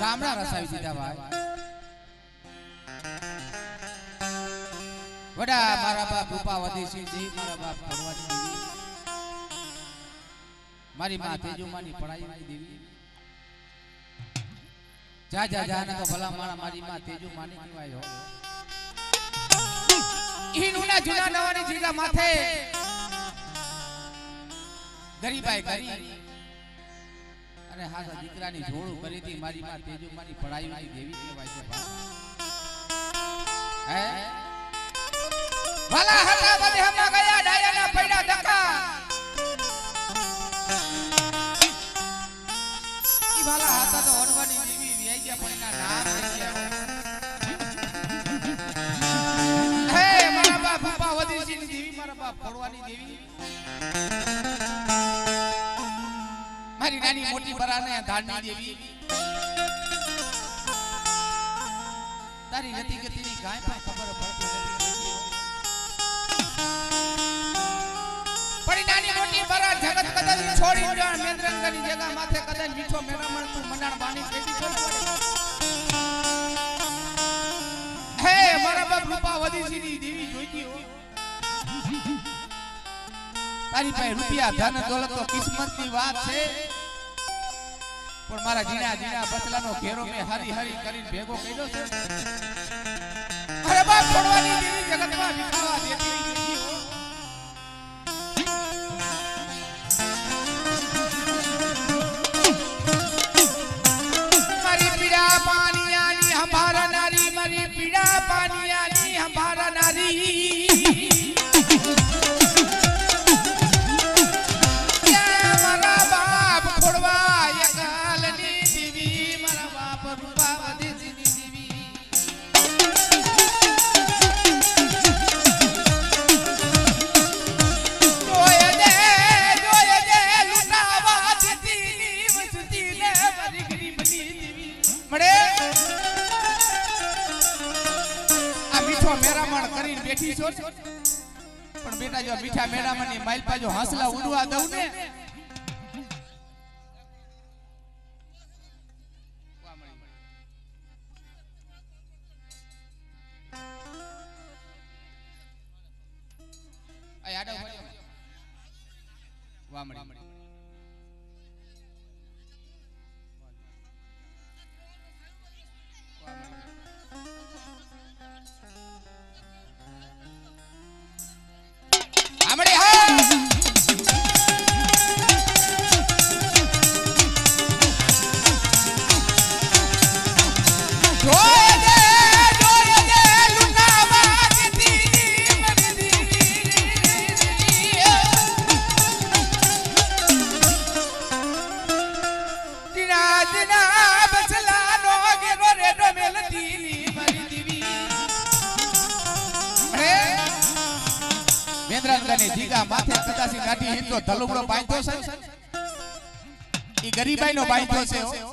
ગામડા રસાવી દીધા ભાઈ વડા મારા બાપ રૂપાવતી સિંહજી મારા બાપ ભગવાન દેવી મારી માં તેજુમાની પડાઈ દેવી જા જા જા ને તો ભલા મારા મારી માં તેજુમાની કહેવાય હો ઈનુના જુના નવાની જીગા માથે ગરીબાઈ કરી અને હાસા દીકરાની જોડું કરી હતી મારી માં તેજુમાની પડાઈ દેવી કહેવાય છે ભાઈ હે વાલા હતા બધે હમા ગયા ડાયાના પૈડા ધક્કા ઈ વાલા હતા તો ઓડવાની દેવી વ્યાઈ ગયા પણ એના નામ લઈ ગયા હે મારા બાપ રૂપાવતીની દેવી મારા બાપ ફોડવાની દેવી મારી નાની મોટી બરાને ધારની દેવી તારી ગતિ ગતિની કાંઈ પણ ખબર પડતી નથી પડી નાની મોટી બરા જગત કદલ છોડી જાણ મેંદ્રંગની જગા માથે કદલ મીઠો મેરામણ તું મંડાણ બાની પેટી છોડ હે મારા બાપ રૂપાવતીની દેવી જોઈતી હો તારી પાસે રૂપિયા ધન દોલત તો કિસ્મતની વાત છે પણ મારા જીણા જીણા બચલાનો ઘેરો મે હરી હરી કરીને ભેગો કર્યો છે અરે બાપ છોડવાની દેવી જગતમાં વિખાવા દેતી નથી હો મારી પીડા પાણીયાની હંભારા નારી મારી પીડા પાણીયાની હંભારા નારી પણ બેટા જો મીઠા મેળામાંની માઈલ પાજો હાસલા ઉડવા દઉં ને આ આડો વામડી જીગા માથે કદાસી ગાડી હિંદો ધલુબડો બાંધ્યો છે ઈ ગરીબાઈ નો બાંધ્યો છે હો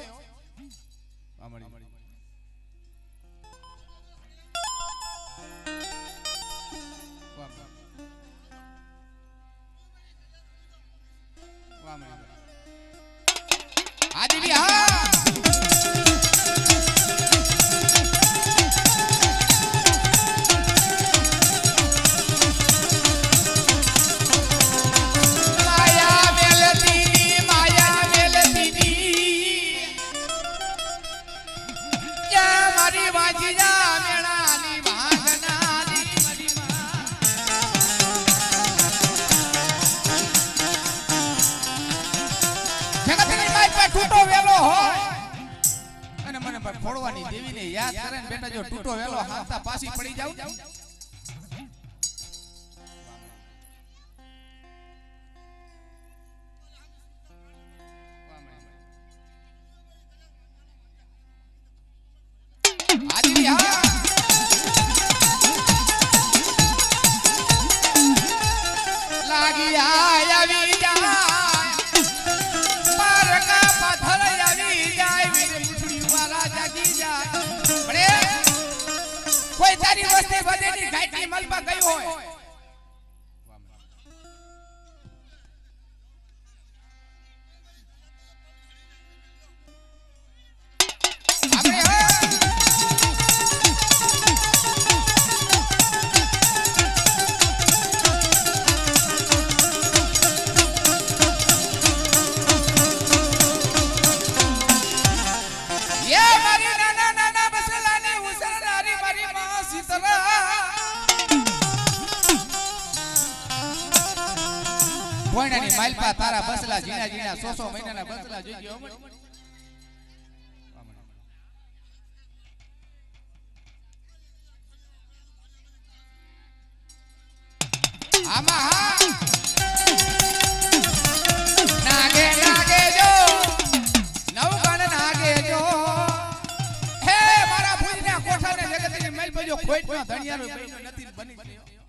આજી હા ફોડવાની દેવીને યાદ કરે ને બેટા જો ટૂટો વેલો હાથા પાછી પડી જાવ આજી હા લાગી આવી જાય પારકા પથર આવી જાય કોઈ તારી વસ્તી વધેની ઘાટી મલબા ગયો હોય ભોયણાની માલપા તારા બસલા જીણા જીણા 100 મહિનાના બસલા જોઈજો આમાં હા નાગે નાગે જો નવગણ નાગે જો હે મારા ભુજના કોઠાને જગતની મલ બજો ખોટમાં ધણિયારો બન્યો નથી બની ગયો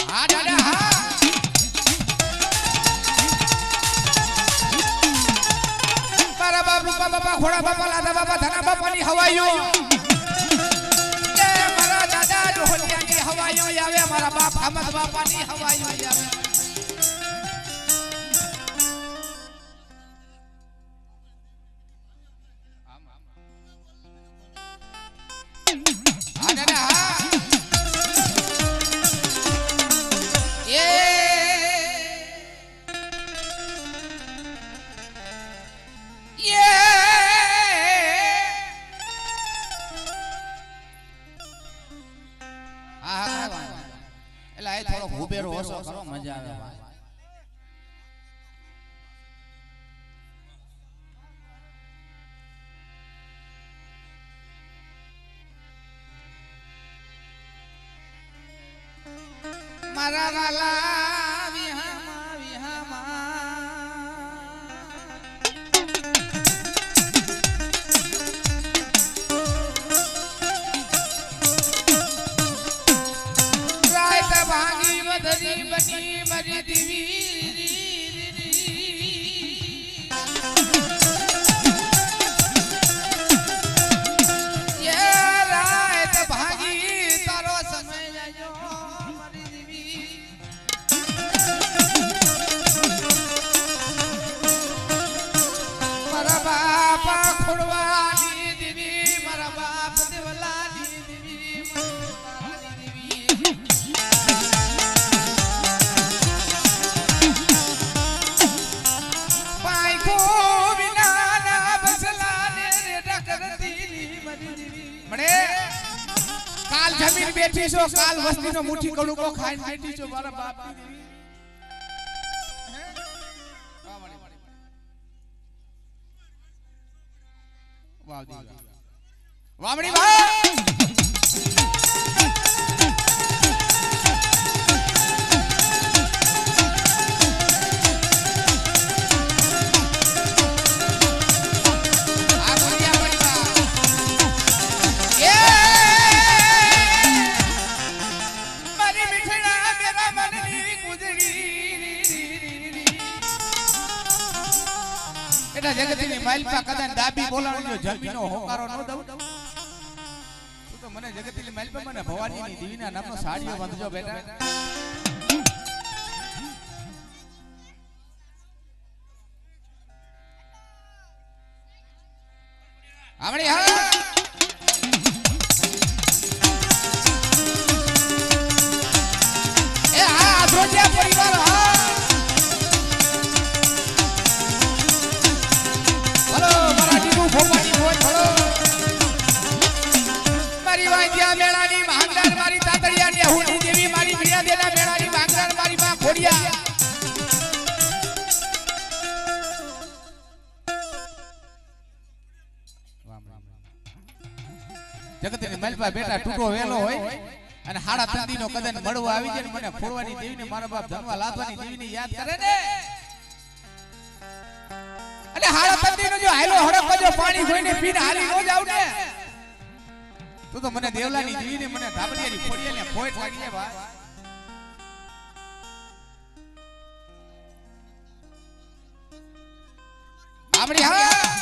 હા દાદા હા મારા બાપ રૂપા બાપા ઘોડા બાપા લાદા બાપા ધના બાપાની હવાઈઓ એ મારા દાદા ઢોલિયાની હવાઈઓ આવે મારા બાપ અહમદ બાપાની હવાઈઓ આવે હા દાદા હા ઉભેરો ઓછો કરો મજા આવે મારા વાલા વિહામા વિહામા ભાગી વધરી બની મરી દીવી યે રાત ભાગી તારો સમય જાયો મરી દીવી મારા બાપા ખોડવાની દીવી મારા બાપ દેવલાની દીવી કાલ જમીન બેઠી છો કાલ વસ્તીનો મુઠ્ઠી કડુકો ખાઈને બેઠી છો મારા બાપ વામણી ભાઈ જગતની માલપા કદાચ દાબી બોલાવજો જમીનો હોકારો ન દઉં તું તો મને જગતની માલપા મને ભવાનીની દેવીના નામનો સાડીઓ બાંધજો બેટા આવડી હા એ હા ધ્રોજિયા પરિવાર હા મારી વાંજ્યા મેળાની માંગદાર મારી તાતડિયાની હુડી દેવી મારી પ્રિયા દેના મેળાની માંગદાર મારી માં ખોડિયા જગતની માલપા બેટા ટૂટો વેલો હોય અને હાડા તંદીનો કદન મળવા આવી જાય મને ખોડવાની દેવીને મારા બાપ ધનવા લાદવાની દેવીને યાદ કરે ને અને હાડા તંદીનો જો હાલો હડક જો પાણી જોઈને પીને હાલી ન જાવ ને તું તો મને દેવલાની દેવીને મને ધાબડિયાની ખોડિયાને ફોઈટ લાગી જાય ભાઈ આપડી હા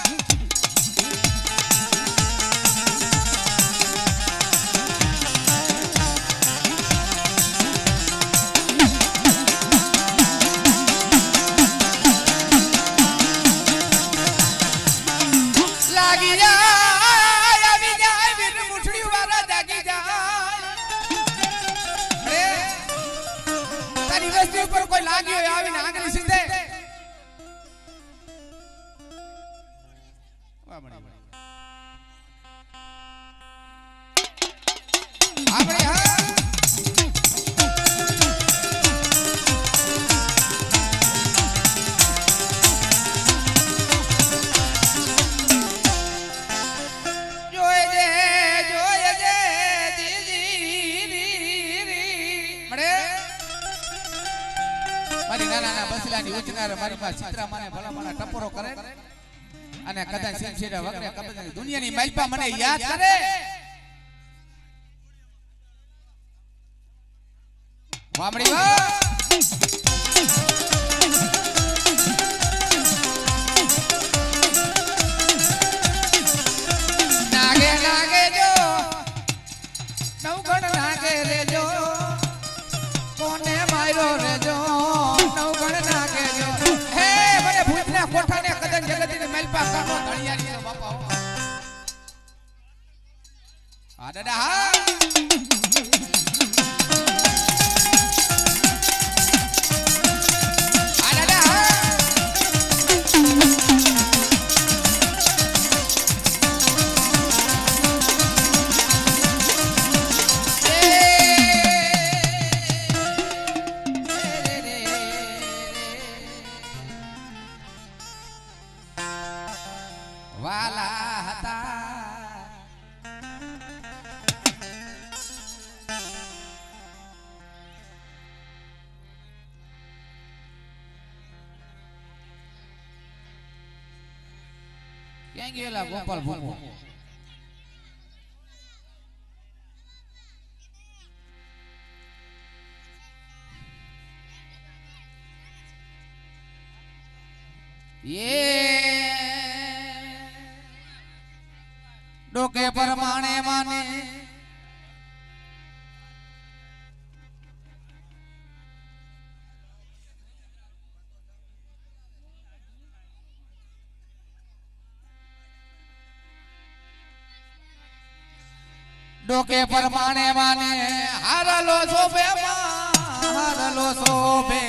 ઉપર કોઈ લાગ્યો હોય આવીને આગળ સીધે મારી નાના બસલાની ઉચનાર મારી માં ચિત્રા માને ભલા માના ટપોરો કરે અને કદાચ સિમસીરા વગરે કદાચ દુનિયાની માલપા મને યાદ કરે વામડી વાહ નાગે નાગે જો નવગણ નાગે રેજો કોને માર્યો રેજો નવગણ નાગે જો હે મને ભૂતના કોઠાને કદન જગતની માલપા કાનો ધણિયાની બાપા આ દાદા હા વાલા હતા ક્યાં ગયેલા ગોપાલ ભૂમો ડોકે પરમાણે માને ડોકે પરમાણે માને હારલો શોભે હારલો શોભે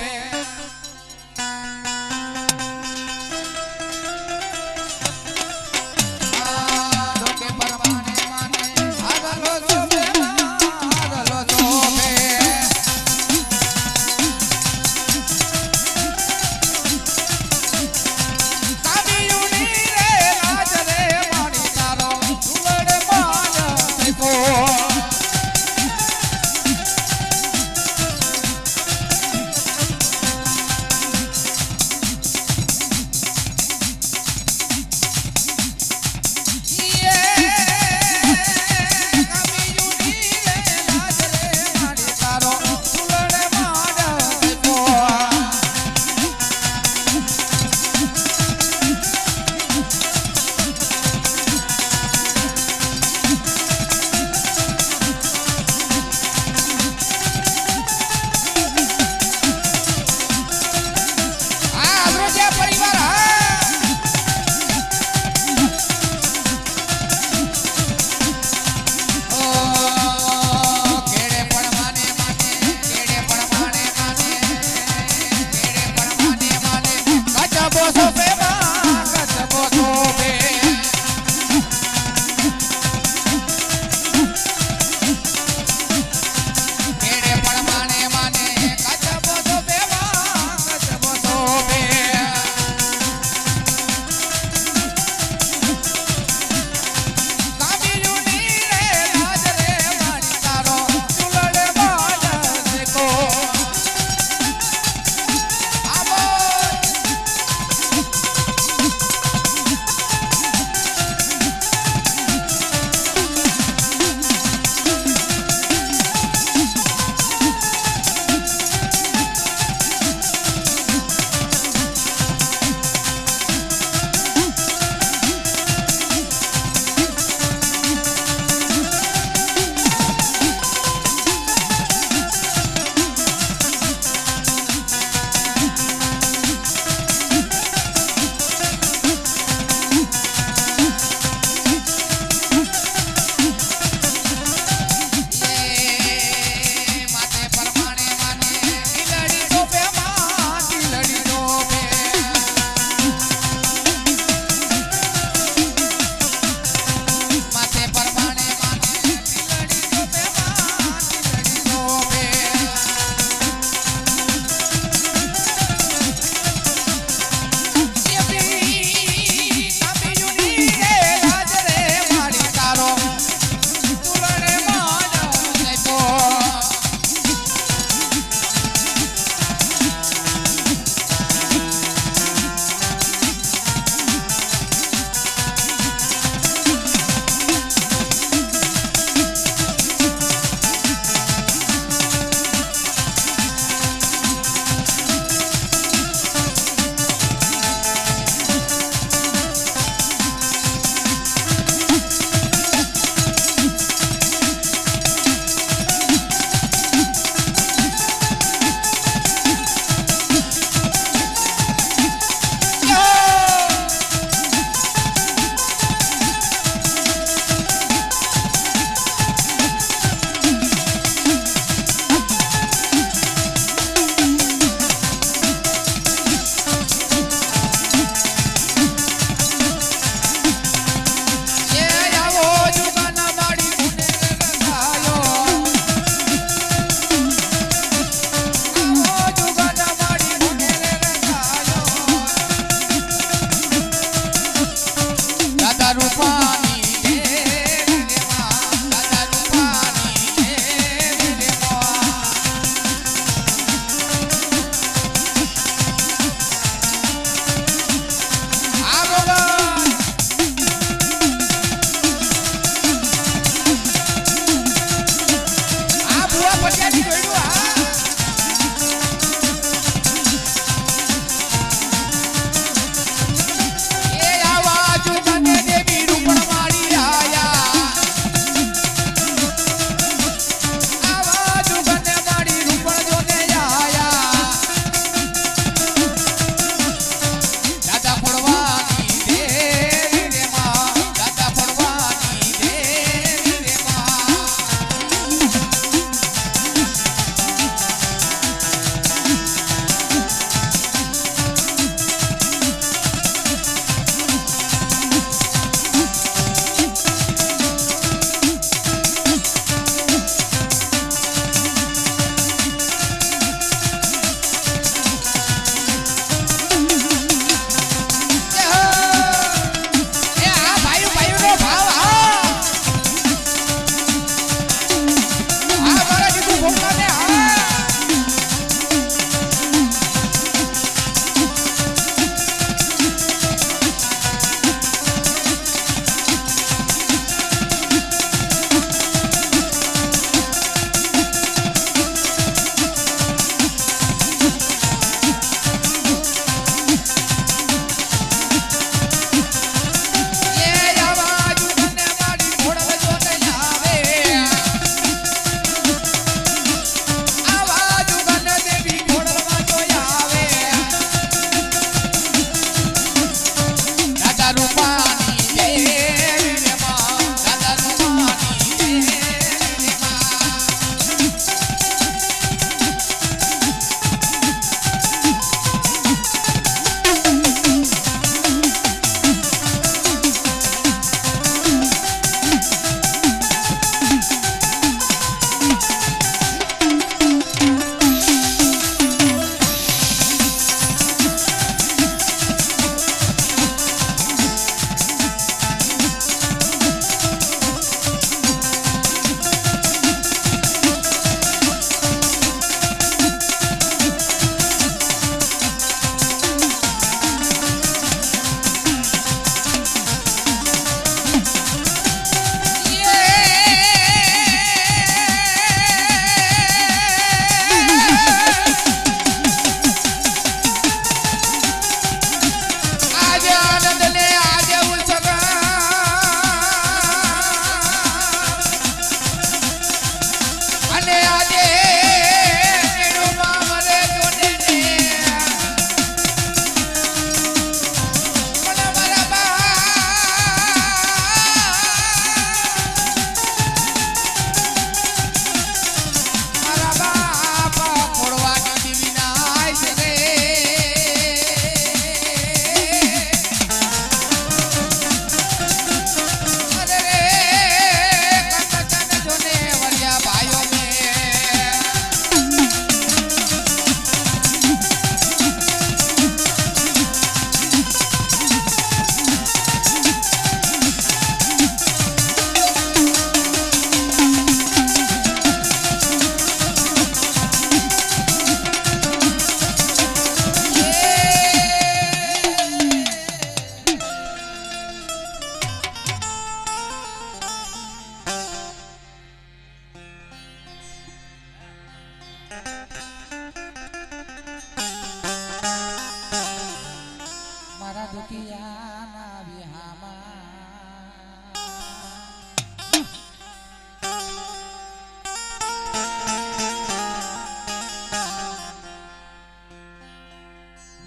દુખિયાના વિહામાં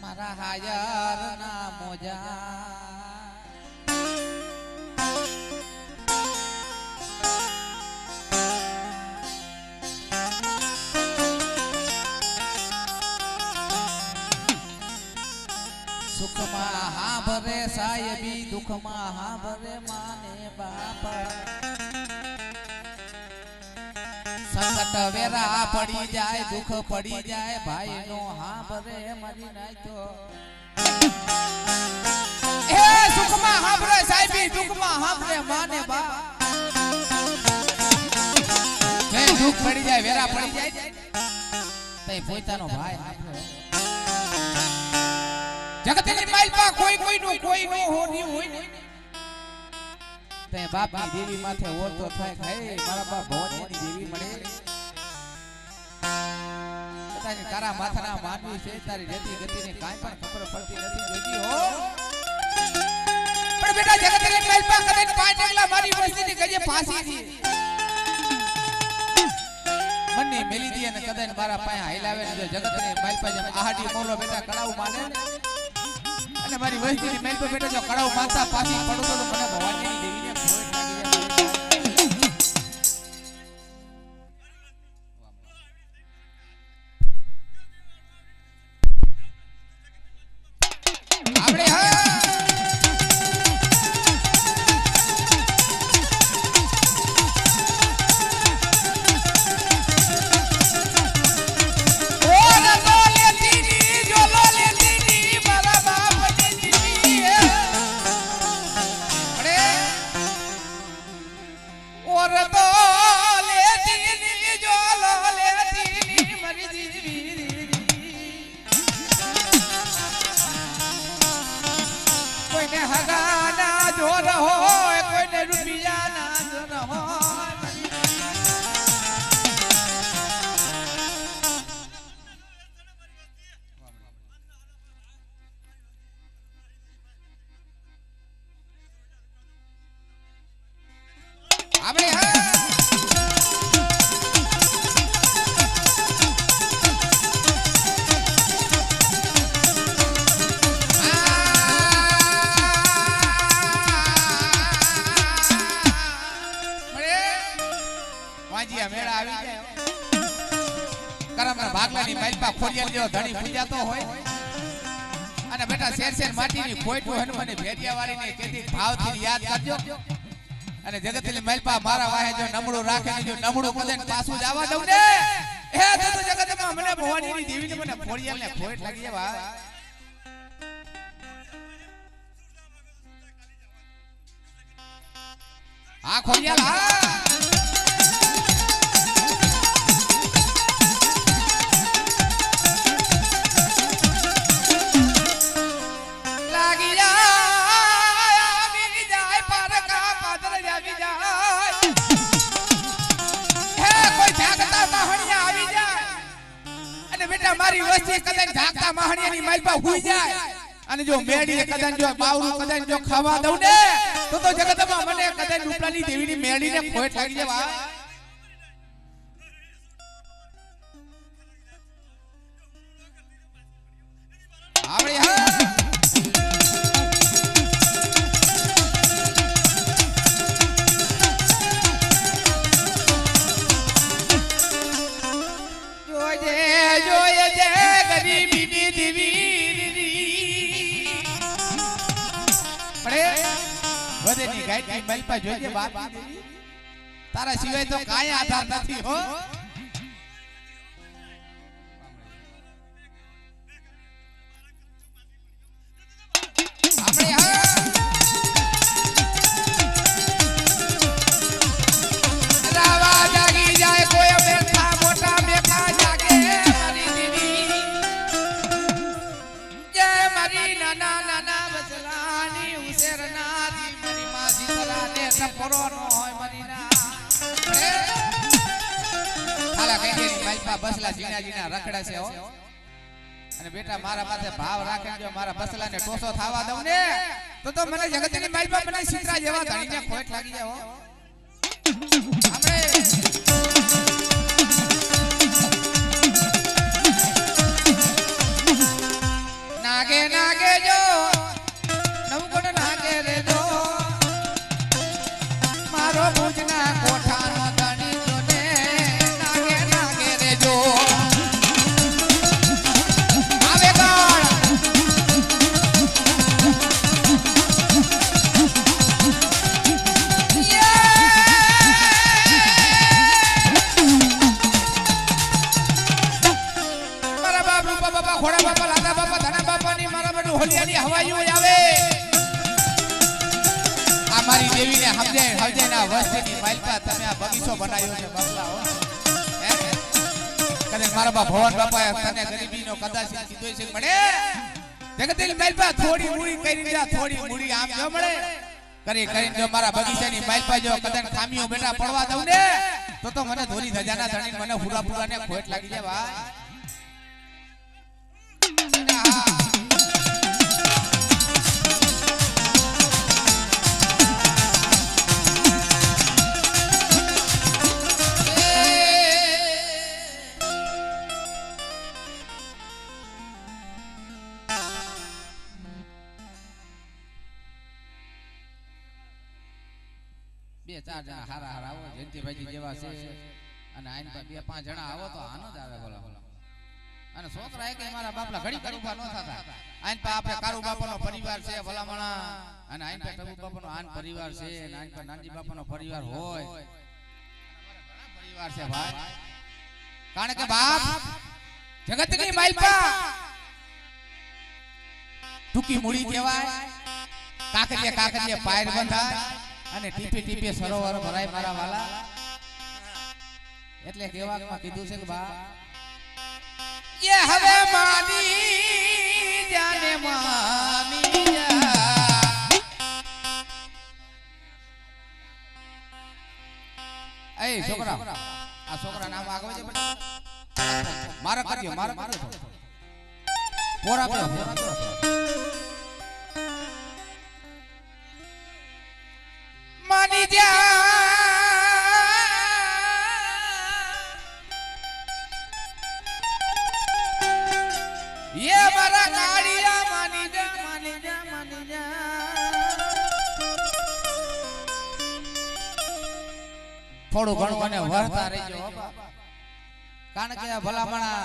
મારા હાયરના મોજા સુખમાં હા ભરે સાહેબી દુઃખમાં હા ભરે માને બાપા સંકટ વેરા પડી જાય દુઃખ પડી જાય ભાઈ નો હા ભરે મરી નાખ્યો એ સુખમાં હા ભરે સાહેબી દુઃખમાં હા ભરે માને બાપા જે દુઃખ પડી જાય વેરા પડી જાય તે પોતાનો ભાઈ હા જગતની માલપા કોઈ નું કોઈ નો હોની હોય તે બાપની દેવી માથે ઓરતો થાય હે મારા બાપ ભવાની દેવી મળે તારી તારા માથાના માનવી છે તારી રેતી ગતિને કાઈ પણ ખબર પડતી નથી જોજી હો પણ બેટા જગતની માલપા કદે પાંચ ડગલા મારી વસ્તીની ગજે ફાંસી દી મનની મેલી દી અને કદે મારા પાયા હિલાવે જો જગતની માલપા જેમ આહાડી મોલો બેટા કડાવ માને અને મારી વસ્તીની મેલ પર બેઠો જો કડાવ મારતા પાછી પડતો તો મને ભવાનીની દેવીને ભોય લાગી જાય આપણે હા આપણે વાંજીયા મેળા આવી જાય કરમના ભાગલાની માલપા ખોડિયાલ જેવો ધણી પૂજાતો હોય અને બેટા શેર માટીની ખોઈટું હનુમાને ભેડિયા વાળીને કેદી ભાવથી યાદ કરજો અને જગતની માલપા મારા વાહે જો નમળું રાખે ને જો નમળું કદે પાછું જવા દઉં ને હે તો જગતમાં મને ભવાનીની દેવીને મને ખોડિયાલને ખોઈટ લાગી જાય ભાઈ આ ખોડિયાલ હા મારી વસ્તી કદાચ ઢાકતા મહાણિયાની માલપા હુઈ જાય અને જો મેડીને કદાચ જો બાવરું કદાચ જો ખાવા દઉં ને તો જગતમાં મને કદાચ રૂપલાની દેવીની મેડીને ખોટ લાગી જાય આપણે હા વધેની ગાયની માલપા જોઈએ બાપ તારા સિવાય તો કાંઈ આધાર નથી હો આપણે રાવા જાગી જાય કોઈ બેઠા મોટા બેઠા જાગે મારી દેવી જય મારી નાના નાના બચલાની ઉસેરના ટપરો નો હોય મરીના હાલા કઈ માલપા બસલા જીના રખડા છે હો અને બેટા મારા માથે ભાવ રાખે જો મારા બસલાને ટોસો થાવા દઉં ને તો મને જગતની માલપા મને સિત્રા જેવા ધણીને ખોટ લાગી જાય હો આપણે નાગે નાગે જો નવકોટ નાગે રે જો મારો ભુજના કોઠાનો ધણી જો ને નાગે નાગે રે જો આવે ગાળ મારા બાપ રૂપા બાપા ખોડા બાપા લાદા બાપા ધના બાપાની મારા બધું હોલિયાની હવાઈઓ આવે આ મારી દેવીને સમજે ના વસ્તીની માલપા તમે આ બગીચો બનાવ્યો છે બાપલા હો કદાચ મારા બા ભવન બાપાએ તને ગરીબીનો કદાચ કીધો છે મળે જગતની માલપા થોડી મૂડી કરી જા થોડી મૂડી આમ જો મળે કરીને જો મારા બગીચાની માલપા જો કદાચ ખામીઓ બેટા પડવા દઉં ને તો મને ધોરી ધજાના ધણી મને હુરા ને ખોટ લાગી જાય ભાઈ બે ચાર જણા હારા આવો જયંતિભાઈ જેવા છે અને આઈન પર બે પાંચ જણા આવો તો આનો જ આવે બોલો અને છોકરા કે મારા બાપલા ઘડી કરુબા ન થતા આઈન પર આપણે કારુ બાપાનો પરિવાર છે ભલામણા અને આઈન પર ટબુ બાપાનો આન પરિવાર છે અને આઈન પર નાનજી બાપાનો પરિવાર હોય ઘણા પરિવાર છે ભાઈ કારણ કે બાપ જગતની માલપા ટૂંકી મૂડી કહેવાય કાકરીએ પાયર બંધાય અને ટીપે ટીપે સરોવર ભરાય મારા વાલા એટલે કેવામાં કીધું છે કે બા ये હવે માની જાને માની જા એ છોકરા આ છોકરા નામ આગળ છે બેટા મારા કરજો પોરા પે માની જા ये मारा गाड़िया मानी जा થોડું ઘણું મને વરતા રહેજો કારણ કે ભલામણા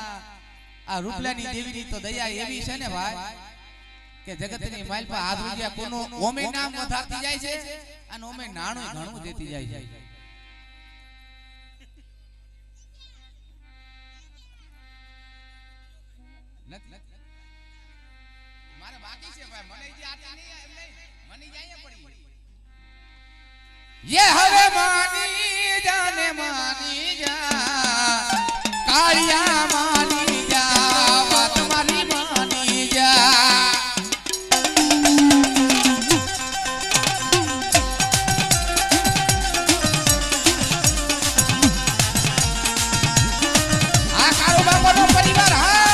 આ રૂપલાની દેવીની તો દયા એવી છે ને ભાઈ કે જગતની માલપા હાથ રૂપિયા કોનો ઓમે નામ વધારતી જાય છે અને ઓમે નાણું ઘણું દેતી જાય છે મારે બાકી છે ભાઈ મને જે આતી નહીં એમ નહીં મને જાય પડી ये હવે માની જાને માની જા કાળિયા માની જા વાત મારી માની જા આ કાળુ બાપાનો પરિવાર હા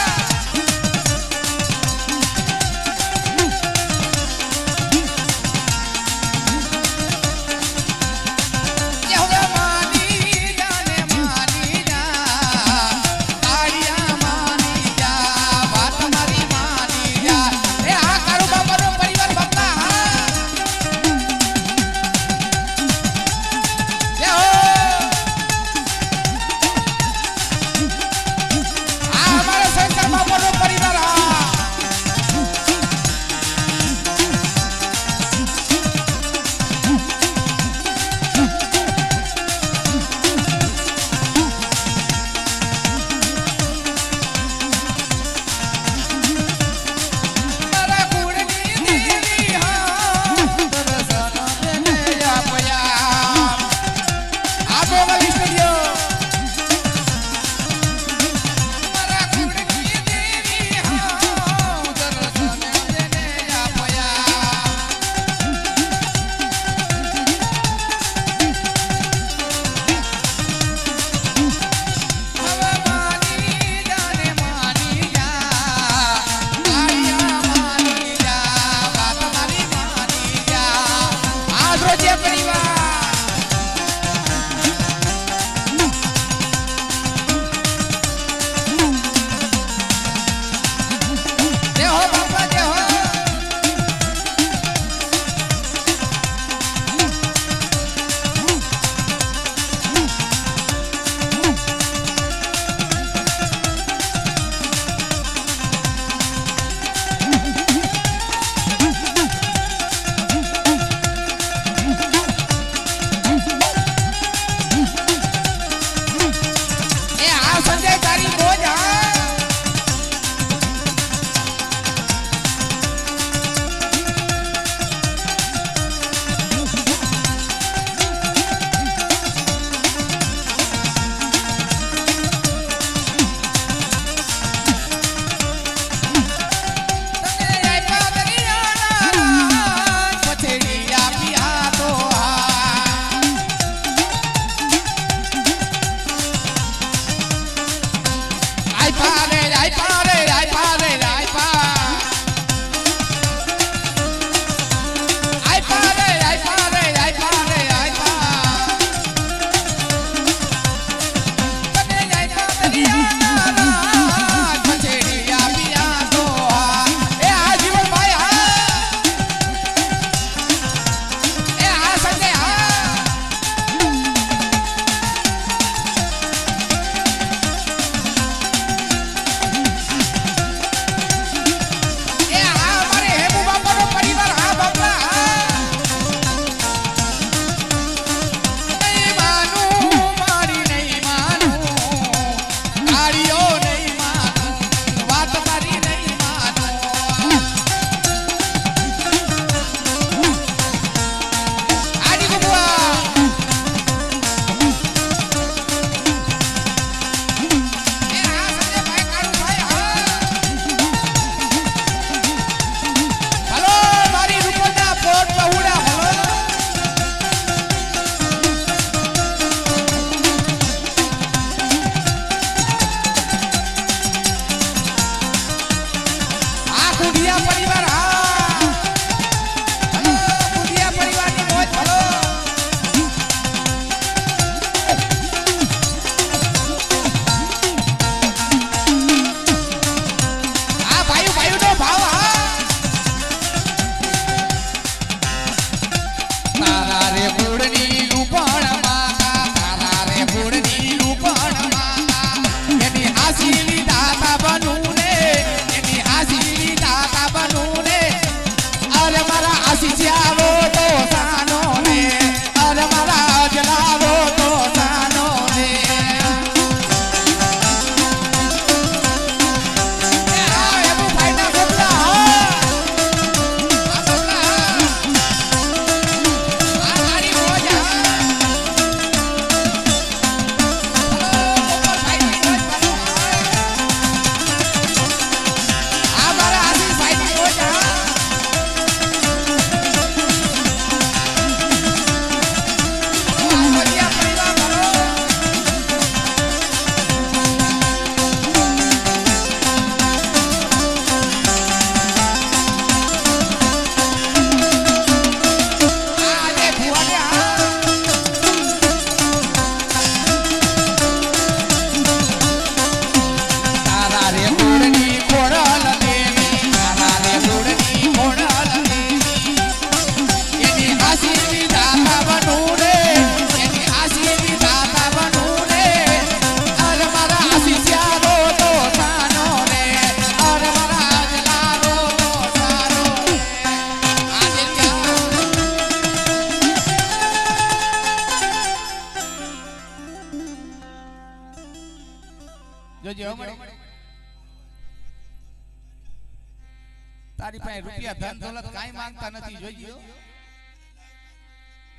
તારી પાસે રૂપિયા ધન દોલત કાઈ માંગતા નથી જોઈજો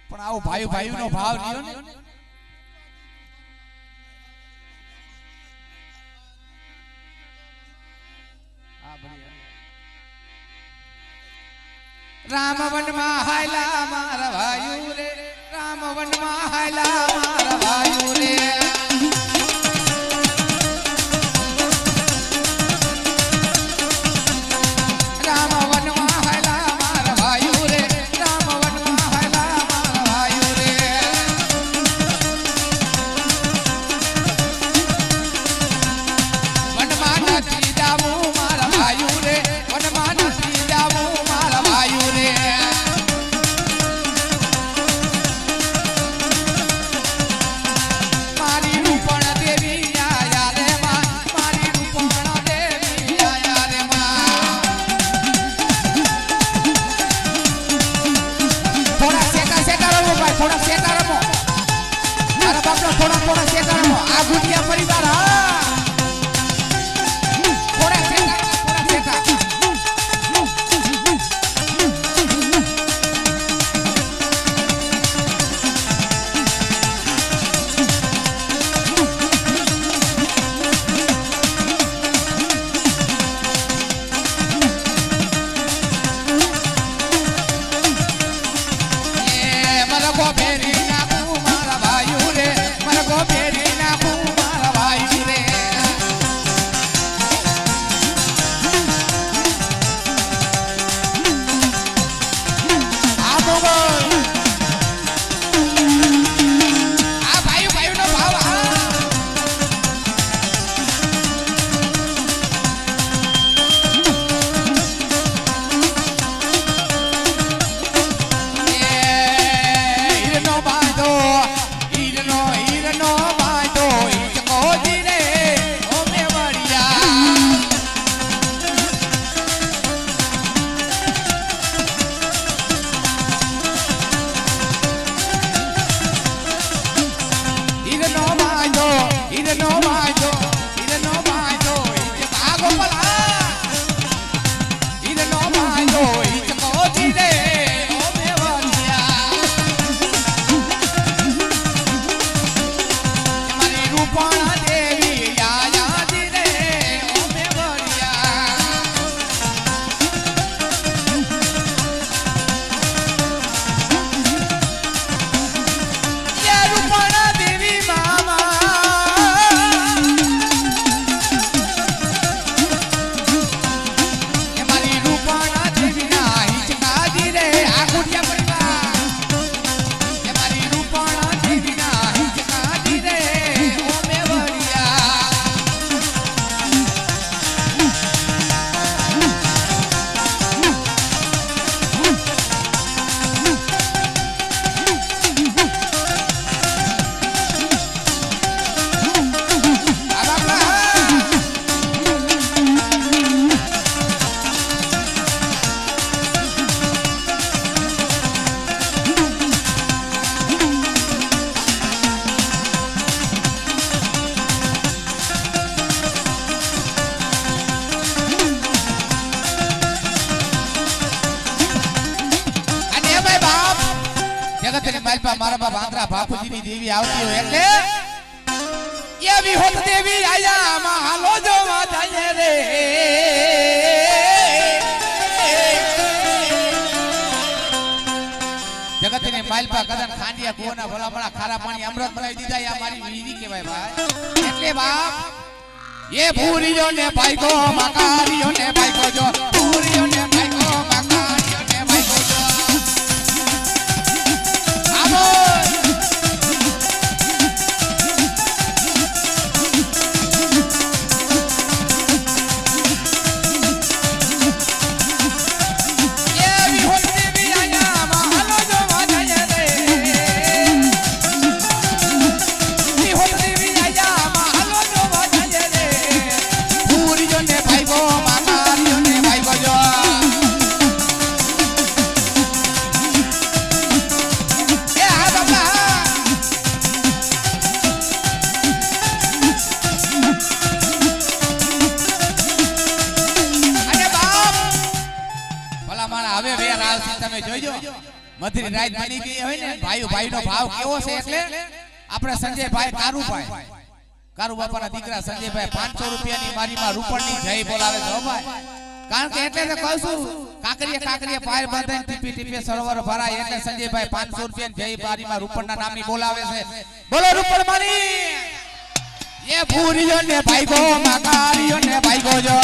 પણ આવો ભાઈ ભાઈનો ભાવ લ્યો ને આ બઢિયા રામ વનમાં હાયલા મારા ભાઈઓ રે રામ વનમાં હાયલા મારા ભાઈઓ રે थोड़ा सेकंड आ गुटिया परिवार थोड़ा सेकंड ये मला को बेरी ना को मारा भाई रे मला को बेरी ना को मारा भाई रे आ बोगो आ भाई नो भाव જગતની માલપા મારા બાપ આંધ્રા બાપુજીની દેવી આવતી હોય એટલે એવી હોત દેવી આયા માં હાલો જોવા જાય રે જગતની માલપા કદન ખાંડિયા કુવાના ભલામણા ખારા પાણી અમૃત બનાવી દીધા આ મારી વીરી કહેવાય ભાઈ એટલે બાપ એ ભૂરીઓ ને ભાઈકો મકારીઓ ને ભાઈકો જો ભૂરીઓ ને ભાઈકો મકારીઓ ને ભાઈકો જો Bye. તમે જોજો મધરી રાત બની ગઈ હોય ને ભાઈનો ભાવ કેવો છે એટલે આપણે સંજયભાઈ કારુ બાપાના દીકરા સંજયભાઈ 500 રૂપિયાની મારીમાં રૂપણની જય બોલાવે છે ભાઈ કારણ કે એટલે તો કહું છું કાકરીએ પાર બાંધીને ટીપી ટીપી સરોવર ભરાય એટલે સંજયભાઈ 500 રૂપિયાની જય મારીમાં રૂપણના નામની બોલાવે છે બોલો રૂપણ મારી એ ભૂરીઓ ને ભાઈગો માકારીઓ ને ભાઈગો જો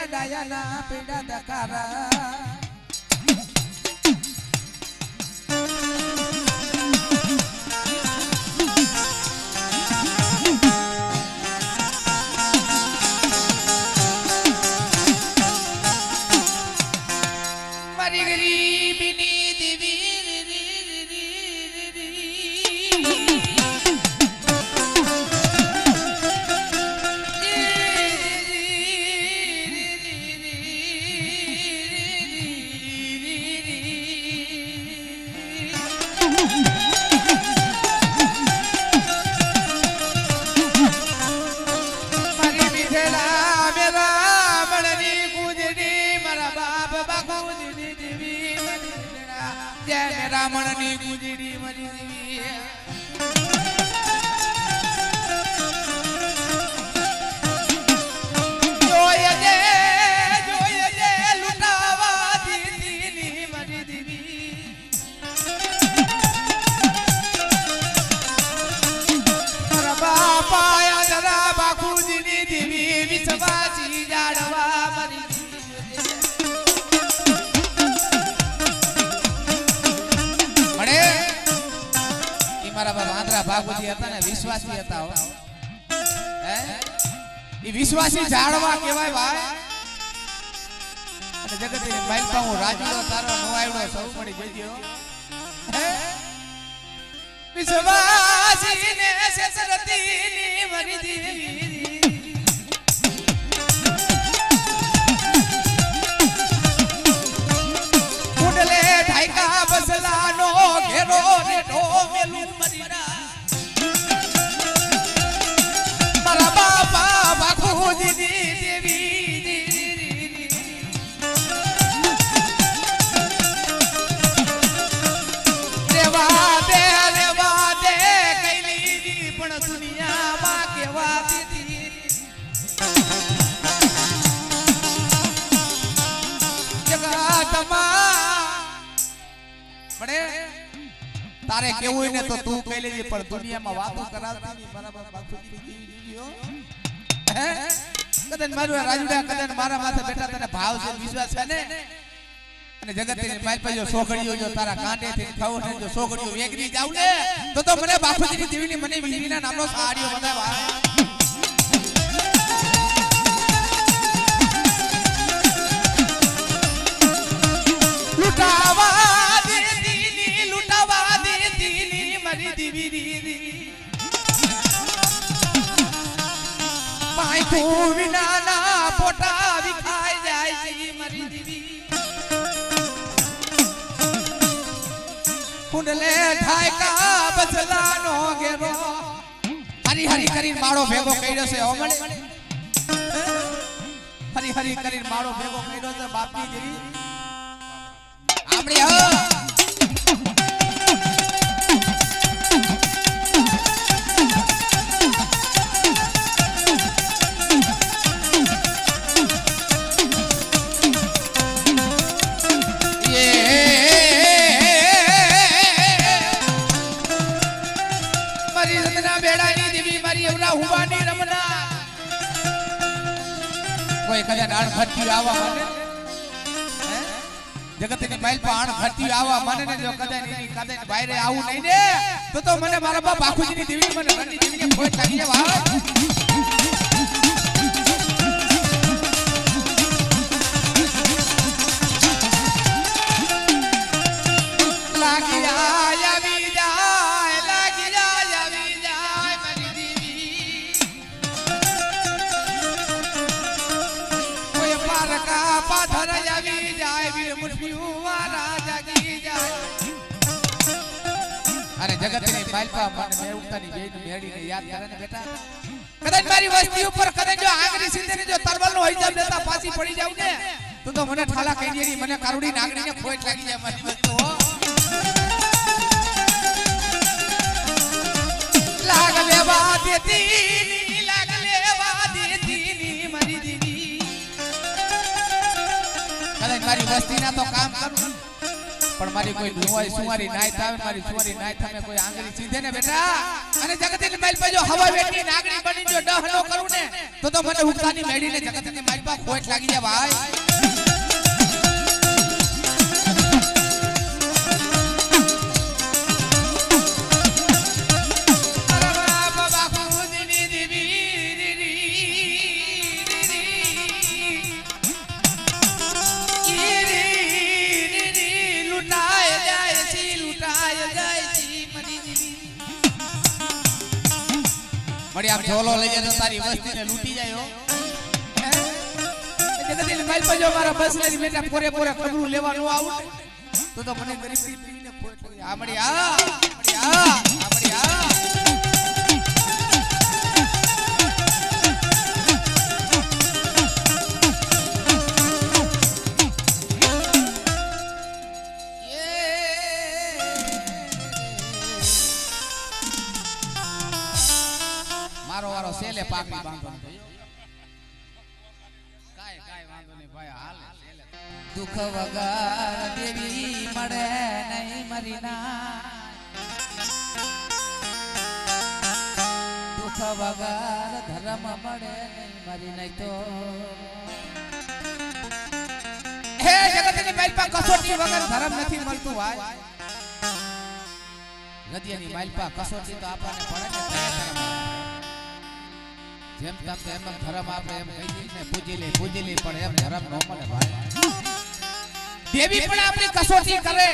દયાના પીડા દકારા મારી ગરીબીની દેવી રામણની ગુજરી મરી દેવી ભાગવતી હતા ને વિશ્વાસી હતા હો હે ઈ વિશ્વાસી જાળવા કહેવાય ભાઈ અને જગતની માલપા હું રાજુડો તારો નવાયડો સૌ મળી જઈયો હે વિશ્વાસી ને સસરતીની મરી દેવી ઉડલે ઢાઈકા બસલાનો ઘેરો ને ઢોમેલું મરીના મારા બાપા બાખુજી દેવી રેવા દે કઈલી પણ દુનિયામાં કેવા દીધી તારે કેવું ને તો તું કહી લેજે પણ દુનિયામાં વાતો કરાવતી બરાબર બાપુજી જીવ્યો હે કદન મારું રાજુડા કદન મારા માથે બેઠા તને ભાવ છે વિશ્વાસ છે ને અને જગતની માલ પર જો સોગડીઓ જો તારા કાંડે થી ખાવ ને જો સોગડીઓ વેગરી જાવ ને તો મને બાપુજીની દેવીની મને વીવીના નામનો સાડીઓ બતાવા લૂટાવા દેતીની મરી દીવી પાયથું વિનાના પોટા વિખાઈ જાય છે મરી દીવી કુંડલે ઠાયકા બસલાનો ઘેરો હરી હરી કરીને માળો ભેગો કર્યો છે ઓમળે હરી હરી કરીને માળો ભેગો કર્યો છે બાપની દેવી આપણી કોઈ કદાચ આણ ઘટી આવવા મને જગતની માઈલ પર આણ ઘટી આવવા મને ને જો કદાચ બહાર આવું નહીં ને તો મને મારા બાપ બાખુજીની દેવી મને રણની દેવીને ખોટ લાગી જાય જગતની માલપા મને મેઉતાની બેન મેડીને યાદ કરે ને બેટા કદાચ મારી વસ્તી ઉપર કદાચ જો આંગળી સીધે ને જો તરવલનો હિસાબ દેતા પાછી પડી જાવ ને તો મને ઠાલા કહી દેની મને કારુડી નાગડીને ખોટ લાગી જાય મારી વસ્તુ લાગ લેવા દેતી મારી દીદી કદાચ મારી વસ્તીના તો કામ કરું પણ મારી કોઈ ધુવાઈ સુવારી નાય થાવે મારી સુવારી નાય થામે કોઈ આંગળી સીધે ને બેટા અને જગતની માઈલ પર જો હવા વેટી નાગણી બની જો ડહનો કરું ને તો મને ઉગતાની મેડીને જગતની માઈલ પર ખોટ લાગી જાય ભાઈ મળી આપ ઝોલો લઈ જાય તો તારી વસ્તીને લૂટી જાય હો જગતની માઈલ પર જો મારા બસલેરી બેટા પોરે પોરે કબરું લેવાનું આવું તો મને ગરીબી પીને ખોટ લાગી આ મળી આ મારો વારો સેલે પાકડી બાંધવાનો કાય વાંધો નહીં ભાઈ હાલ દુખ વગર દેવી મળે નહીં મરીના દુખ વગર ધર્મ મળે નહીં મરી નહીં તો હે જગતની માઈલ પર કસોટી વગર ધર્મ નથી મળતું ભાઈ ગદિયાની માલપા કસોટી તો આપણને પડે ને કયા જેમ તેમ એમ ધર્મ આપણે એમ કહી દઈએ ને પૂજી લે પણ એમ ધર્મ નો મળે ભાઈ દેવી પણ આપણી કસોટી કરે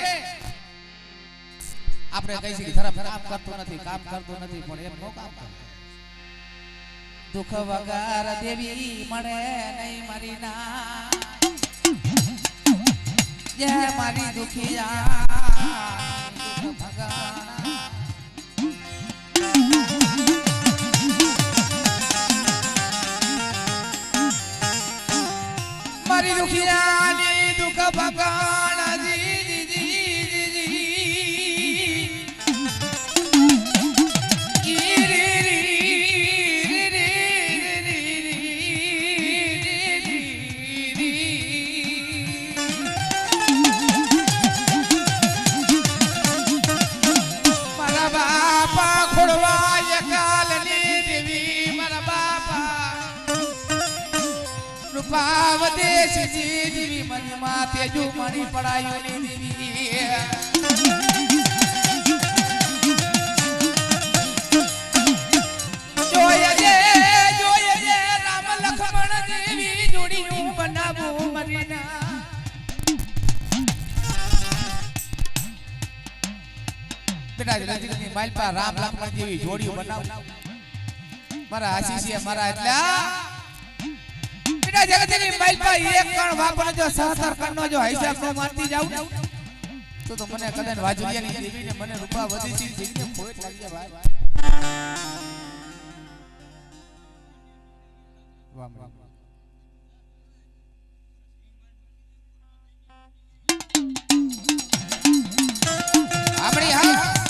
આપણે કહી છીએ ધર્મ કામ કરતો નથી પણ એમ નો કામ કરે દુખ વગર દેવી મળે નહીં મારી ના જે મારી દુખિયા દુખ ભગવાન મારી દુખિયાની દુખ ભગવાન દેશ દેવી મની માં તેજુ મણી પડાયો ને દેવી જોયે રામ લક્ષ્મણ દેવી જોડીનું બનાવું મરીના બેટા જલ્દીની માલપા રામ લક્ષ્મણ જેવી જોડી બનાવ મારા આશીષે મારા એટલા જગતની માલપા એક કણ વાપરનો જો સહતર કણનો જો હિસાબ નો મારતી જાવ તો મને કદાચ વાજુલિયાની દેવીને મને રૂપા વધીસી જીને ખોટ લાગી જાય ભાઈ વાહ આપણી હા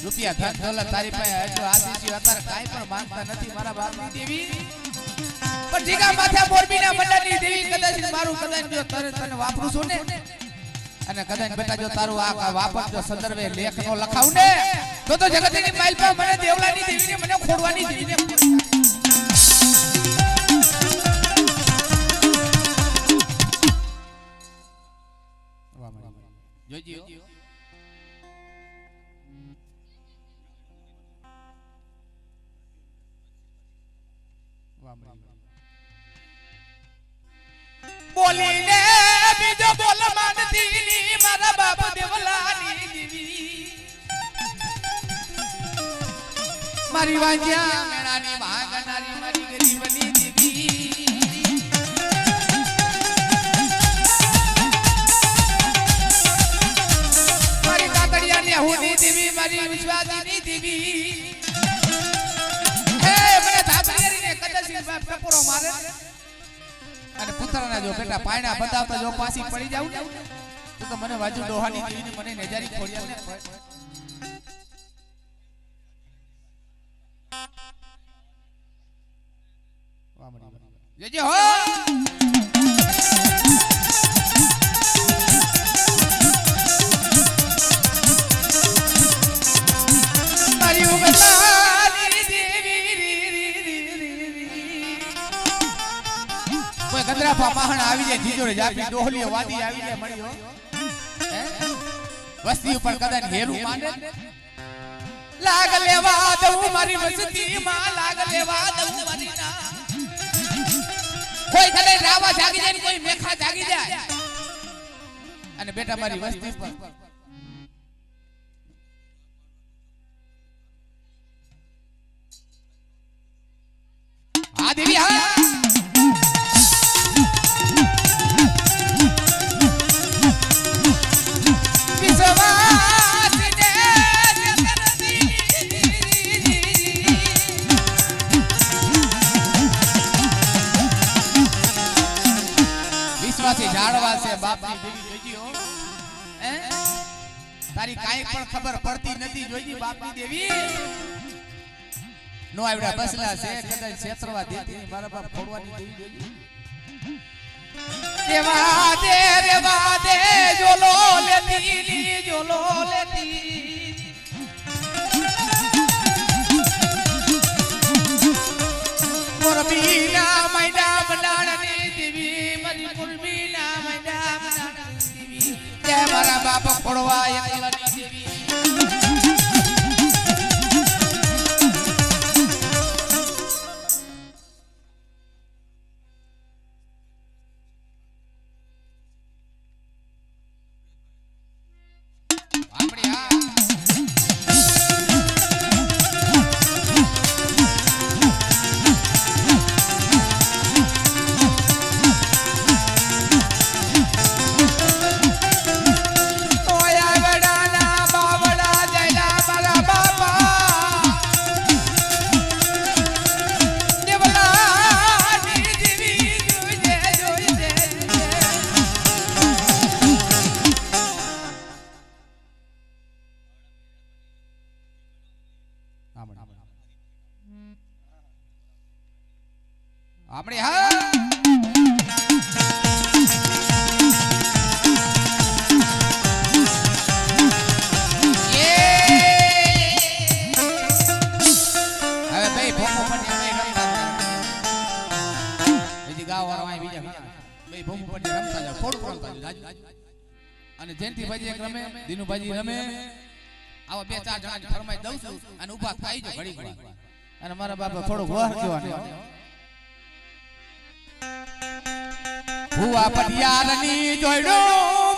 રૂપિયા ધન દોલત તારી પાસે એટલો આશીષ અત્યારે કાઈ પણ માંગતા નથી મારા બાપની દેવી પણ જીગા માથા મોરબીના મંડળની દેવી કદાચ મારું કદાચ જો તને વાપરું છું ને અને કદાચ બેટા જો તારું આ વાપર જો સંદર્ભે લેખ નો લખાવ ને તો જગતની માલપા મને દેવલાની દેવીને મને ખોડવાની દેવીને જોજી બોલીને બીજો બોલ માનતી ની મારા બાપ દેવલાની દેવી મારી વાંજ્યા મેળાની ભાગનારી મારી ગરીબની દેવી મારી કાકડિયાની હુની દેવી મારી વિશ્વાસની દેવી હે મને ધાતરીને કદાચ પેપરો મારે અને પુત્રના જો બેટા પાયણા બતાવતા જો પાછી પડી જાવ તો મને વાજુ ડોહાની દેવીને મને નજારી ખોડિયા ને વાહ મરી જજે હો મારી ઉગતાની દેવી કોઈ ગંદરાફા માહણ આવી જાય જીજોરે જાપી ડોહલીઓ વાદી આવી જાય મળ્યો વસ્તી ઉપર કદાચ હેરું માંડે લાગ લેવા દઉં મારી વસ્તી માં લાગ લેવા દઉં મારી ના કોઈ કદાચ રાવા જાગી જાય કોઈ મેખા જાગી જાય અને બેટા મારી વસ્તી પર આ દેવી હા જાડવા છે બાપની દેવી જોઈજી હો તારી કાઈ પણ ખબર પડતી નથી જોઈજી બાપની દેવી નો આવડા બસલા છે કદાચ ક્ષેત્રવા દેતી મારા બાપ ફોડવાની દેવી રેવા દે જોલો લેતી જોલો લેતી મુરબીના મૈડા બનાડની દેવી મારી મુરબીના મૈડા બનાડની દેવી તે મારા બાપ ફોડવા એકલાની દેવી આપણે હા અને જયંતિભાઈ એક રમે દિનુભાઈ રમે આવા બે ચાર જણા ફરમાઈ દઉં છું અને ઊભા થાય જો ઘડી ઘડી અને મારા બાપા થોડું વહ કહેવાનું ભુવા પટિયારની જોડો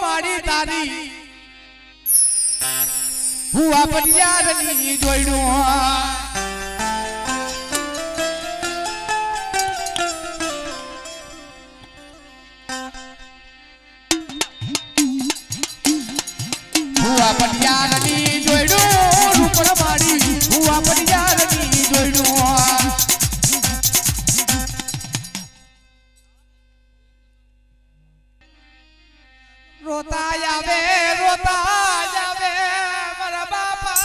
મારી તારી ભુવા પટિયારની જોડો ભુવા પટિયારની જોડો રૂપડ મારી ભુવા પટિયારની જોડો રોતા આવે મારા બાપા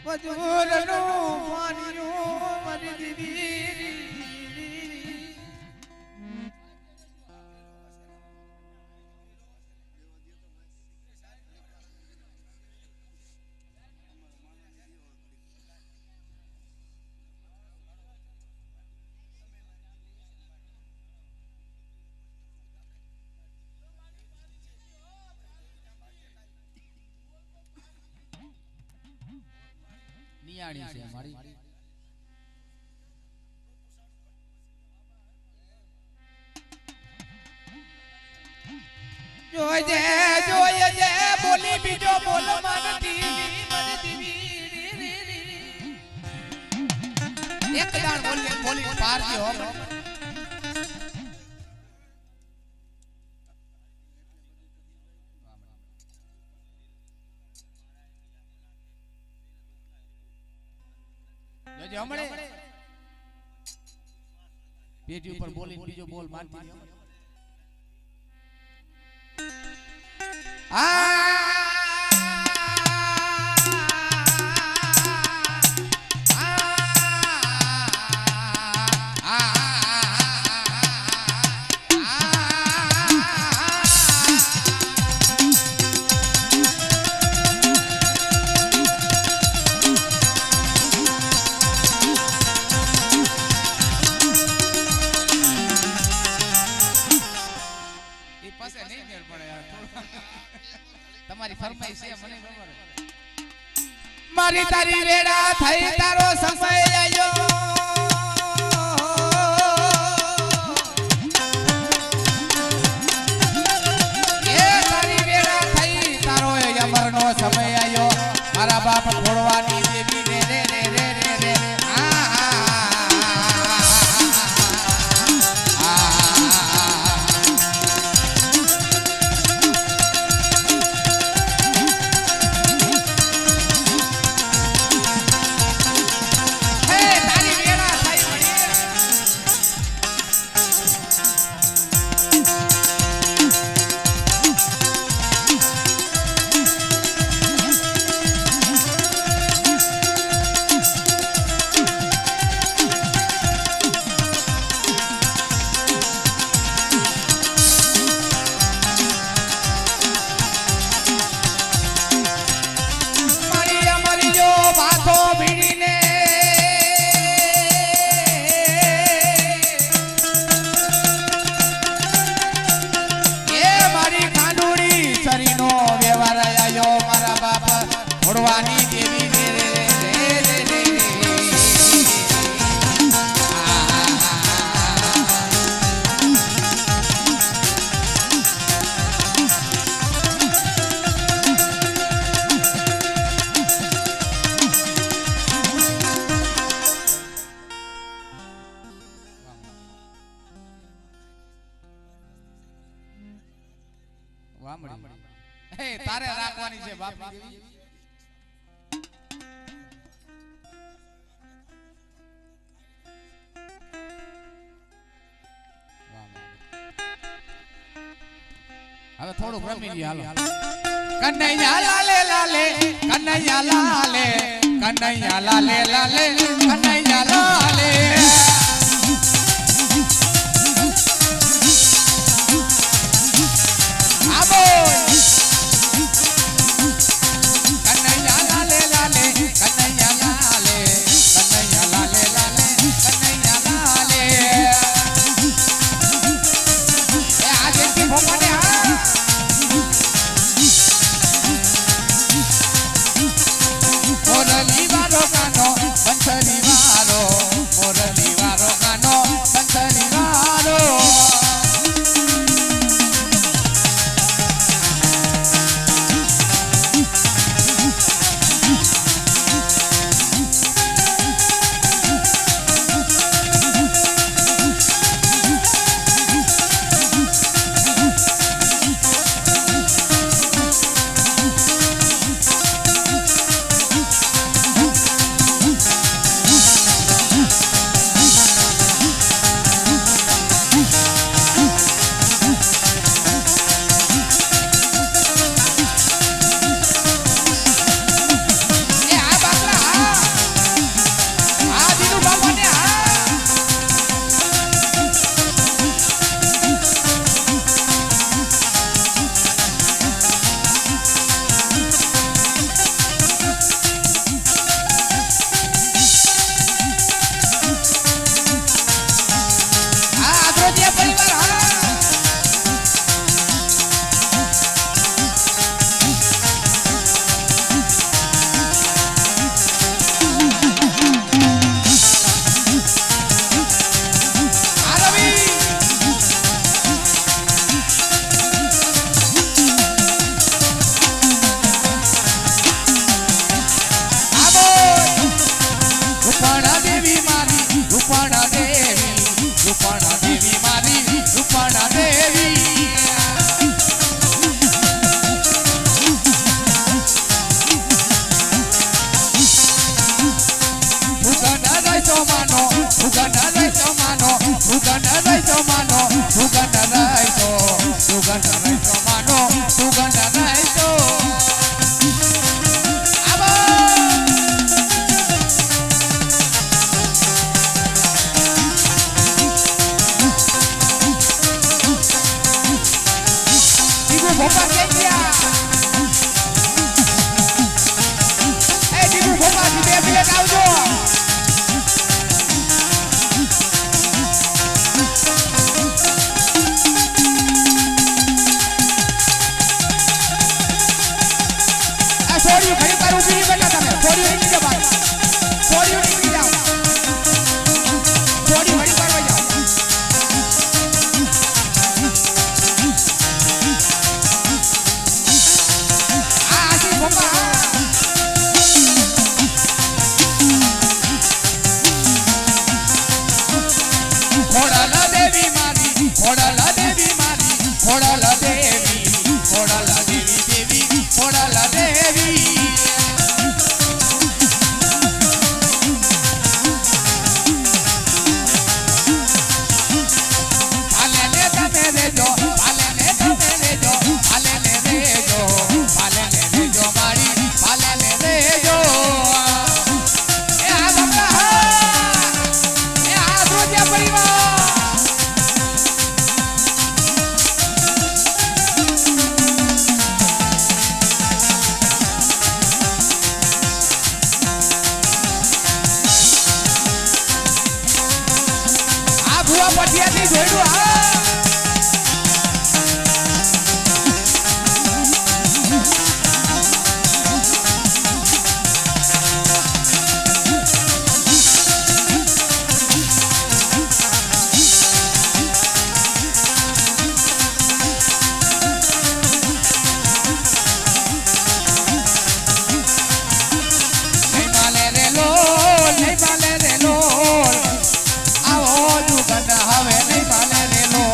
મજૂરનું માન્યું મારી દીદી નિયાણી છે મારી જોયે બોલી બીજો બોલ માનતી એક દાણ બોલી પાર ગયો હમણે પેટી ઉપર બોલીને બીજો બોલ મારતી તમારી ફરમાઈશ છે મને ખબર મારી તારી રેડા થઈ તારો સમય આયો એ તારી રેડા થઈ તારો અમરનો સમય આયો મારા બાપ છોડવાની દેવી રે રે રે રે રે રે તારે રાખવાની છે બાપની દેવી. હવે થોડું રમી લઈએ હાલો. કનૈયા લાલે લાલે કનૈયા લાલે કનૈયા લાલે લાલે કનૈયા લાલે આબો કનૈયા લાલે લાલે કનૈયા લાલે કનૈયા લાલે લાલે કનૈયા લાલે એ આજે કે ભોપાને મોરલી વારો કાનો બંસરી વારો મોરલી વારો કાનો બંસરી વારો આવો જુગન હવે નહીં માલે રે લો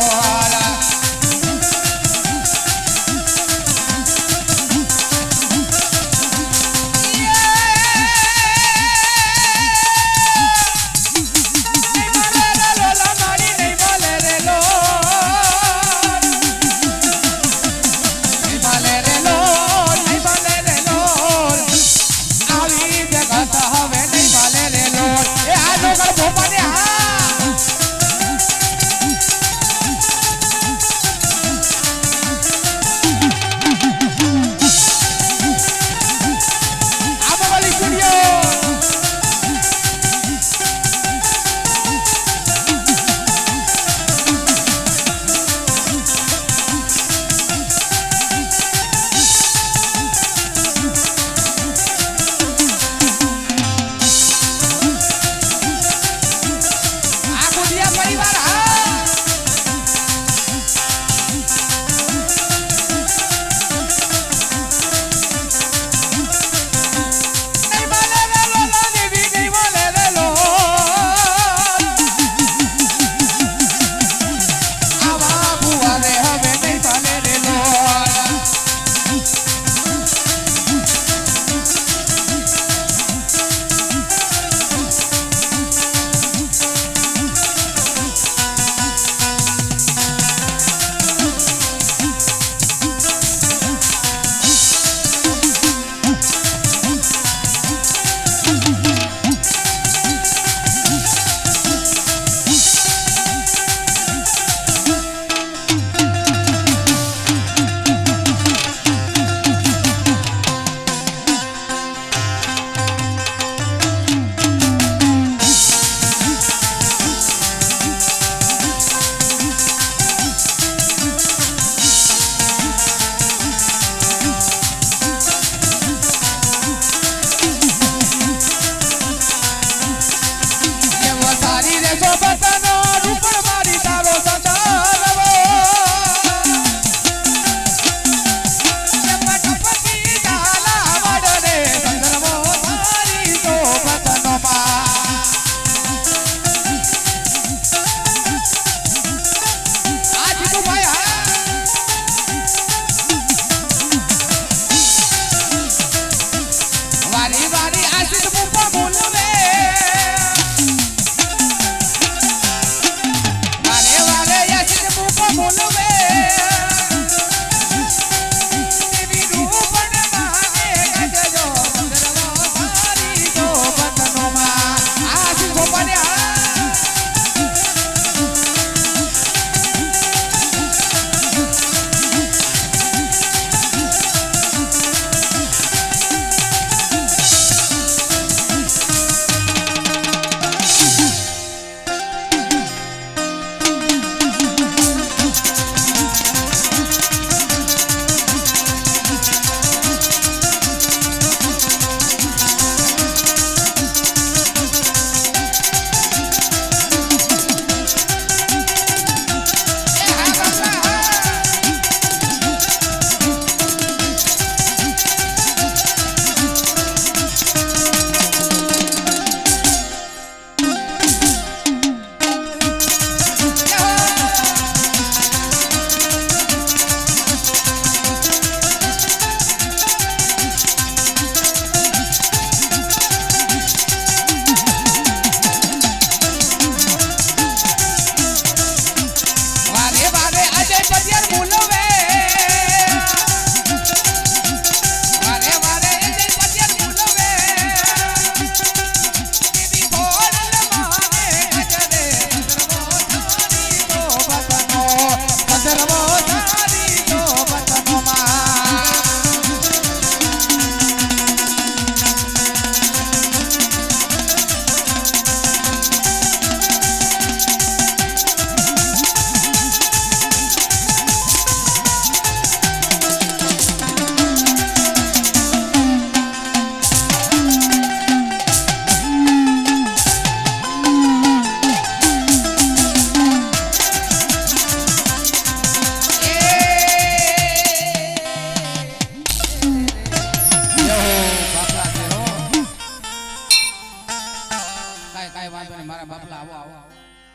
કાંઈ વાંધો નહીં મારા બાપલા આવો આવો